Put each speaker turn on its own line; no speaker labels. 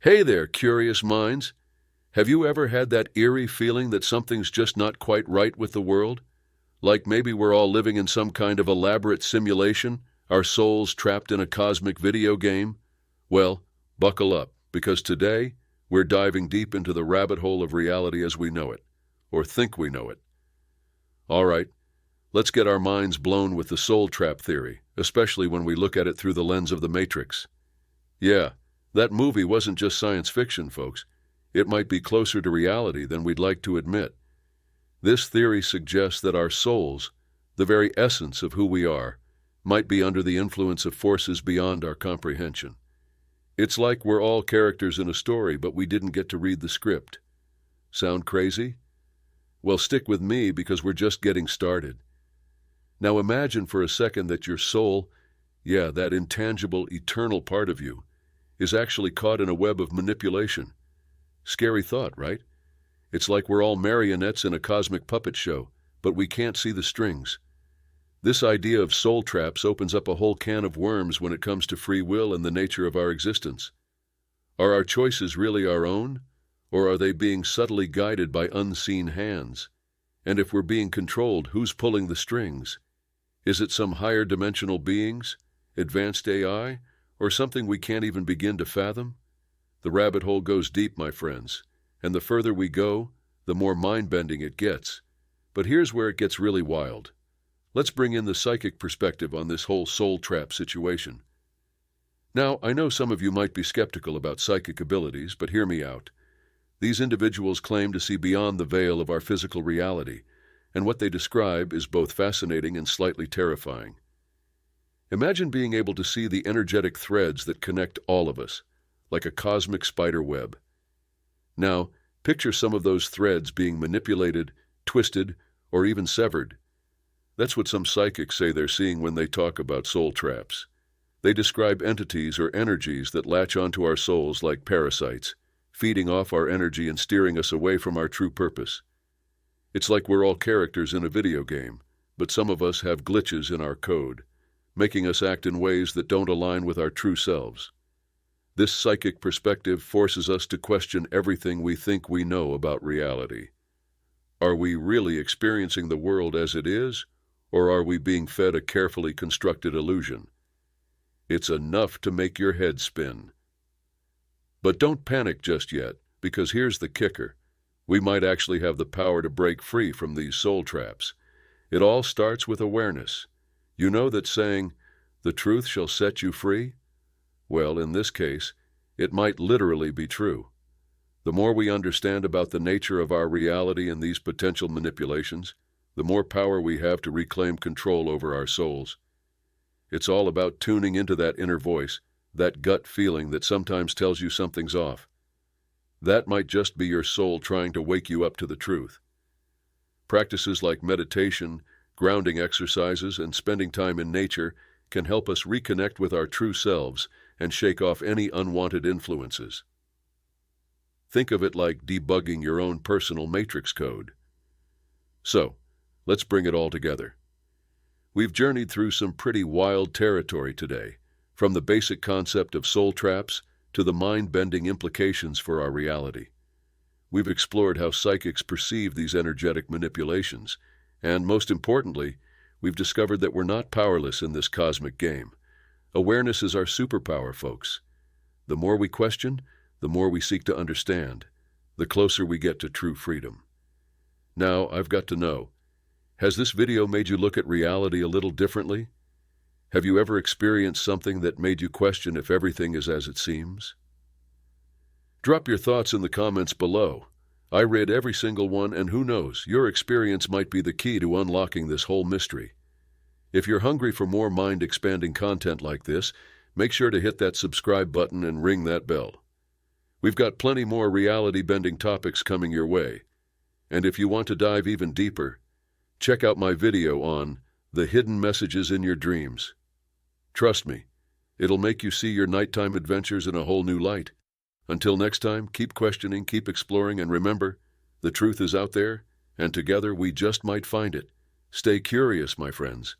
Hey there, curious minds. Have you ever had that eerie feeling that something's just not quite right with the world? Like maybe we're all living in some kind of elaborate simulation, our souls trapped in a cosmic video game? Well, buckle up, because today we're diving deep into the rabbit hole of reality as we know it, or think we know it. All right, let's get our minds blown with the soul trap theory, especially when we look at it through the lens of the Matrix. Yeah, that movie wasn't just science fiction, folks. It might be closer to reality than we'd like to admit. This theory suggests that our souls, the very essence of who we are, might be under the influence of forces beyond our comprehension. It's like we're all characters in a story, but we didn't get to read the script. Sound crazy? Well, stick with me because we're just getting started. Now imagine for a second that your soul, that intangible, eternal part of you, is actually caught in a web of manipulation. Scary thought, right? It's like we're all marionettes in a cosmic puppet show, but we can't see the strings. This idea of soul traps opens up a whole can of worms when it comes to free will and the nature of our existence. Are our choices really our own, or are they being subtly guided by unseen hands? And if we're being controlled, who's pulling the strings? Is it some higher dimensional beings, advanced AI, or something we can't even begin to fathom? The rabbit hole goes deep, my friends, and the further we go, the more mind-bending it gets. But here's where it gets really wild. Let's bring in the psychic perspective on this whole soul trap situation. Now, I know some of you might be skeptical about psychic abilities, but hear me out. These individuals claim to see beyond the veil of our physical reality, and what they describe is both fascinating and slightly terrifying. Imagine being able to see the energetic threads that connect all of us, like a cosmic spider web. Now, picture some of those threads being manipulated, twisted, or even severed. That's what some psychics say they're seeing when they talk about soul traps. They describe entities or energies that latch onto our souls like parasites, feeding off our energy and steering us away from our true purpose. It's like we're all characters in a video game, but some of us have glitches in our code, making us act in ways that don't align with our true selves. This psychic perspective forces us to question everything we think we know about reality. Are we really experiencing the world as it is, or are we being fed a carefully constructed illusion? It's enough to make your head spin. But don't panic just yet, because here's the kicker. We might actually have the power to break free from these soul traps. It all starts with awareness. You know that saying, "The truth shall set you free"? Well, in this case, it might literally be true. The more we understand about the nature of our reality and these potential manipulations, the more power we have to reclaim control over our souls. It's all about tuning into that inner voice, that gut feeling that sometimes tells you something's off. That might just be your soul trying to wake you up to the truth. Practices like meditation, grounding exercises, and spending time in nature can help us reconnect with our true selves and shake off any unwanted influences. Think of it like debugging your own personal matrix code. So, let's bring it all together. We've journeyed through some pretty wild territory today, from the basic concept of soul traps to the mind-bending implications for our reality. We've explored how psychics perceive these energetic manipulations, and most importantly, we've discovered that we're not powerless in this cosmic game. Awareness is our superpower, folks. The more we question, the more we seek to understand, the closer we get to true freedom. Now, I've got to know, has this video made you look at reality a little differently? Have you ever experienced something that made you question if everything is as it seems? Drop your thoughts in the comments below. I read every single one, and who knows, your experience might be the key to unlocking this whole mystery. If you're hungry for more mind-expanding content like this, make sure to hit that subscribe button and ring that bell. We've got plenty more reality-bending topics coming your way. And if you want to dive even deeper, check out my video on the hidden messages in your dreams. Trust me, it'll make you see your nighttime adventures in a whole new light. Until next time, keep questioning, keep exploring, and remember, the truth is out there, and together we just might find it. Stay curious, my friends.